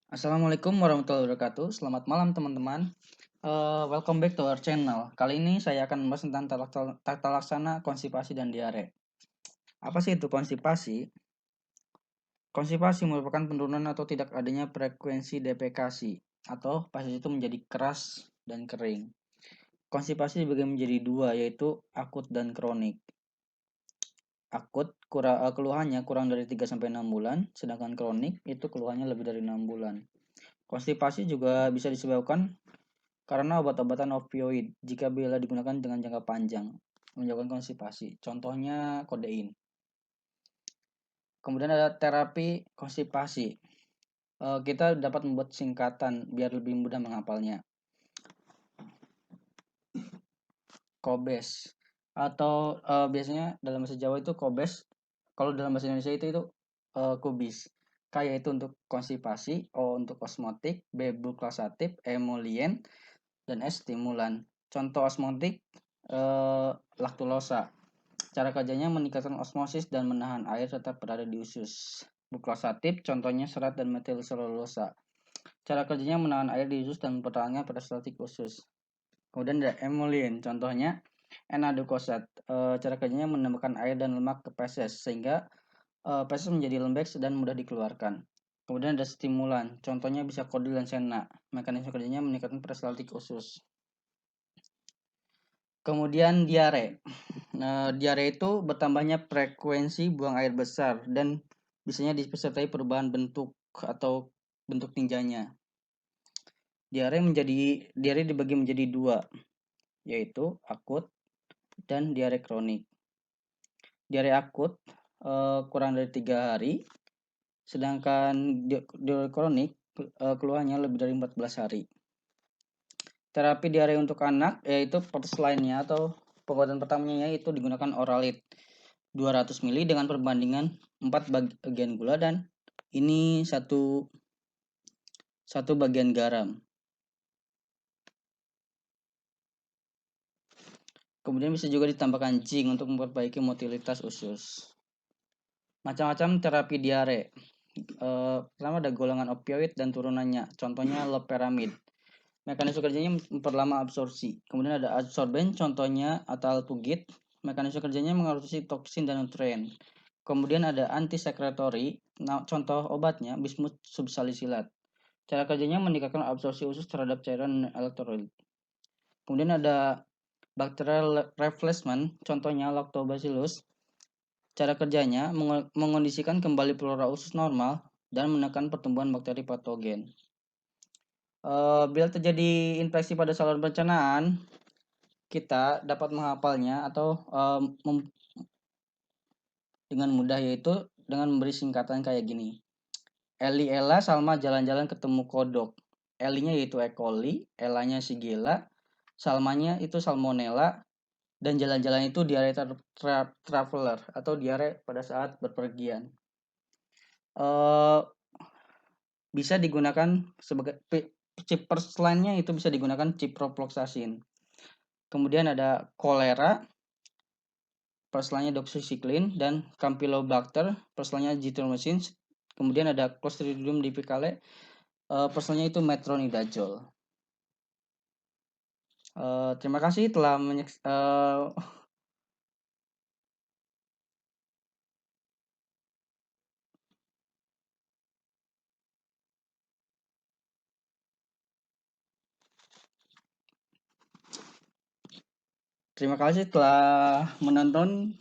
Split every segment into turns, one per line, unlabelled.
Assalamualaikum warahmatullahi wabarakatuh. Selamat malam teman-teman. Welcome back to our channel. Kali ini saya akan membahas tentang tata laksana konstipasi dan diare. Apa sih itu konstipasi? Konstipasi merupakan penurunan atau tidak adanya frekuensi defekasi atau pasien itu menjadi keras dan kering. Konstipasi dibagi menjadi dua, yaitu akut dan kronik. Akut keluhannya kurang dari 3 sampai 6 bulan, sedangkan kronik itu keluhannya lebih dari 6 bulan. Konstipasi juga bisa disebabkan karena obat-obatan opioid jika bila digunakan dengan jangka panjang menyebabkan konstipasi. Contohnya kodein. Kemudian ada terapi konstipasi. Kita dapat membuat singkatan biar lebih mudah menghafalnya. Kobes atau biasanya dalam bahasa Jawa itu kobes. Kalau dalam bahasa Indonesia itu kubis. K yaitu untuk konstipasi, O untuk osmotik, B buklasatif, emolien, dan S stimulan. Contoh osmotik laktulosa. Cara kerjanya meningkatkan osmosis dan menahan air tetap berada di usus. Buklasatif contohnya serat dan metil selulosa. Cara kerjanya menahan air di usus dan mempertahankan peristaltik usus. Kemudian ada emolien contohnya N-adukosat. Cara kerjanya menambahkan air dan lemak ke feses sehingga feses menjadi lembek dan mudah dikeluarkan. Kemudian ada stimulan, contohnya bisa kodil dan sena. Mekanisme kerjanya meningkatkan peristaltik usus. Kemudian diare. Diare itu bertambahnya frekuensi buang air besar dan biasanya disertai perubahan bentuk atau bentuk tinjanya. Diare dibagi menjadi dua, yaitu akut dan diare kronik. Diare akut kurang dari 3 hari, sedangkan diare kronik keluhannya lebih dari 14 hari. Terapi diare untuk anak yaitu first line-nya atau pengobatan pertamanya yaitu digunakan Oralit 200 ml dengan perbandingan 4 bagian gula dan ini satu bagian garam. Kemudian bisa juga ditambahkan zinc untuk memperbaiki motilitas usus. Macam-macam terapi diare. Pertama ada golongan opioid dan turunannya, contohnya loperamid. Mekanisme kerjanya memperlama absorpsi. Kemudian ada adsorben, contohnya atalpugid. Mekanisme kerjanya mengabsorpsi toksin dan nutrien. Kemudian ada antisekretori, contoh obatnya bismut subsalisilat. Cara kerjanya meningkatkan absorpsi usus terhadap cairan elektrolit. Kemudian ada bacterial replacement, contohnya lactobacillus. Cara kerjanya mengondisikan kembali flora usus normal dan menekan pertumbuhan bakteri patogen. Bila terjadi infeksi pada saluran pencernaan, kita dapat menghafalnya atau dengan mudah yaitu dengan memberi singkatan kayak gini. Eli Ella Salma jalan-jalan ketemu kodok. Elinya yaitu E. coli, Ellanya Shigella, Salmanya itu Salmonella, dan jalan-jalan itu diare traveler atau diare pada saat berpergian. Bisa digunakan sebagai chip first line-nya itu bisa digunakan ciprofloxacin. Kemudian ada kolera, first line-nya doxycycline, dan Campylobacter, first line-nya Zithromycin. Kemudian ada Clostridium difficile, first line-nya itu metronidazole. Terima kasih telah terima kasih telah menonton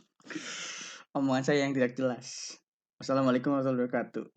omongan saya yang tidak jelas. Wassalamualaikum warahmatullahi wabarakatuh.